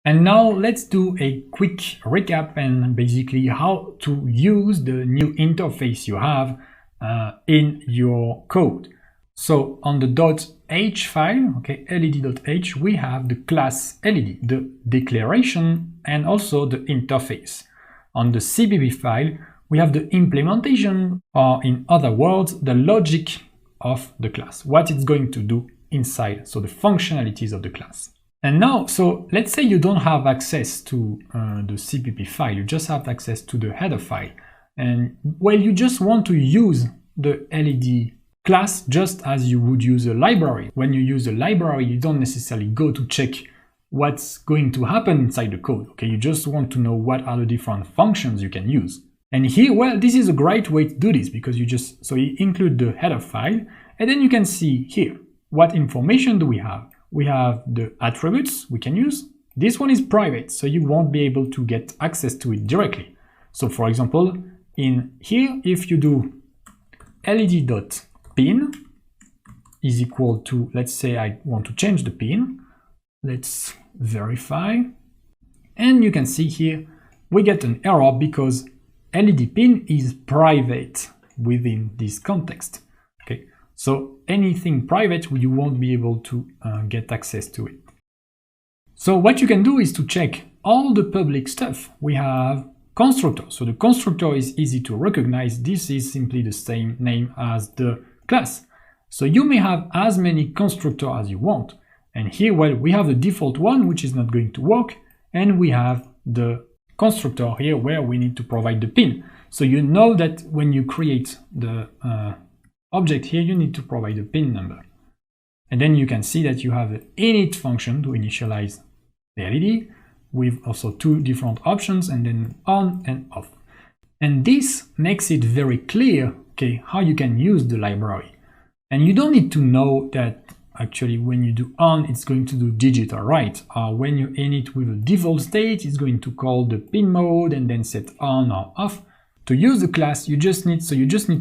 And now let's do a quick recap and basically how to use the new interface you have in your code. So on the .h file, okay, led.h, we have the class led, the declaration, and also the interface. On the CBB file, we have the implementation, or in other words, the logic of the class, what it's going to do inside, so the functionalities of the class. And now, so let's say you don't have access to the CBB file, you just have access to the header file. And well, you just want to use the led class just as you would use a library. When you use a library, you don't necessarily go to check what's going to happen inside the code. Okay, you just want to know what are the different functions you can use. And here, well, this is a great way to do this because you include the header file, and then you can see here what information do we have. We have the attributes we can use. This one is private, so you won't be able to get access to it directly. So for example, in here, if you do led.pin is equal to, let's say I want to change the pin, let's verify, and you can see here we get an error because led pin is private within this context. Okay, so anything private, you won't be able to get access to it. So what you can do is to check all the public stuff. We have constructor. So the constructor is easy to recognize. This is simply the same name as the class. So you may have as many constructors as you want. And here, well, we have the default one, which is not going to work. And we have the constructor here where we need to provide the pin. So you know that when you create the object here, you need to provide a pin number. And then you can see that you have an init function to initialize the led with also two different options and then on and off. And this makes it very clear, okay, how you can use the library. And you don't need to know that actually when you do on, it's going to do digital write, or when you init with a default state, it's going to call the pin mode and then set on or off. To use the class, you just need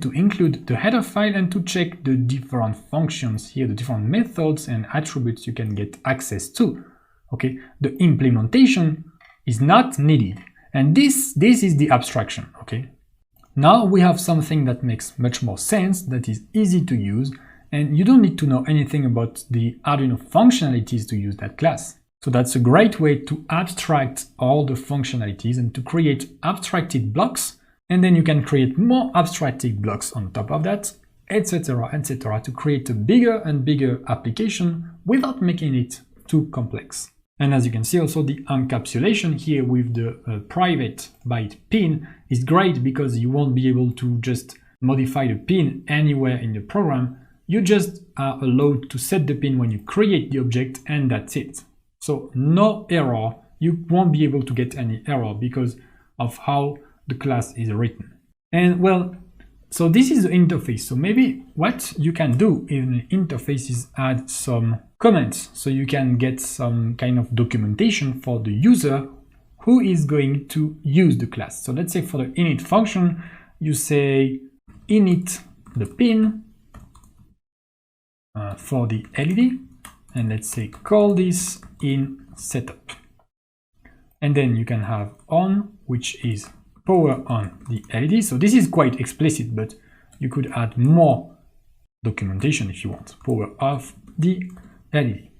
to include the header file and to check the different functions here, the different methods and attributes you can get access to. Okay, the implementation is not needed, and this is the abstraction. Okay, now we have something that makes much more sense, that is easy to use, and you don't need to know anything about the Arduino functionalities to use that class. So that's a great way to abstract all the functionalities and to create abstracted blocks, and then you can create more abstracted blocks on top of that, etc., etc., to create a bigger and bigger application without making it too complex. And as you can see, also the encapsulation here with the private byte pin is great because you won't be able to just modify the pin anywhere in the program. You just are allowed to set the pin when you create the object, and that's it. So no error, you won't be able to get any error because of how the class is written. And well, so this is the interface. So maybe what you can do in the interface is add some comments, so you can get some kind of documentation for the user who is going to use the class. So let's say for the init function, you say init the pin for the led, and let's say call this in setup. And then you can have on, which is power on the led. So this is quite explicit, but you could add more documentation if you want. Power off the led.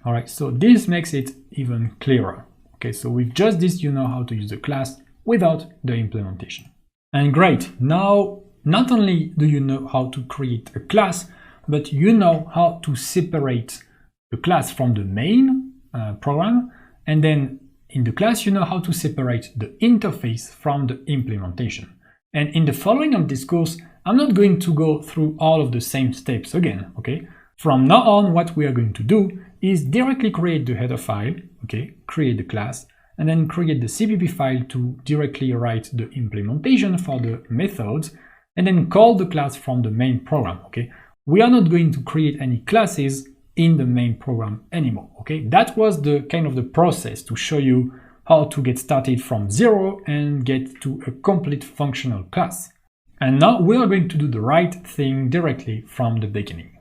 All right, so this makes it even clearer. Okay, so with just this, you know how to use the class without the implementation. And great, now not only do you know how to create a class, but you know how to separate the class from the main program, and then in the class, you know how to separate the interface from the implementation. And in the following of this course, I'm not going to go through all of the same steps again, okay? From now on, what we are going to do is directly create the header file, okay? Create the class, and then create the CBB file to directly write the implementation for the methods, and then call the class from the main program, okay? We are not going to create any classes in the main program anymore, okay? That was the kind of the process to show you how to get started from zero and get to a complete functional class. And now we are going to do the right thing directly from the beginning.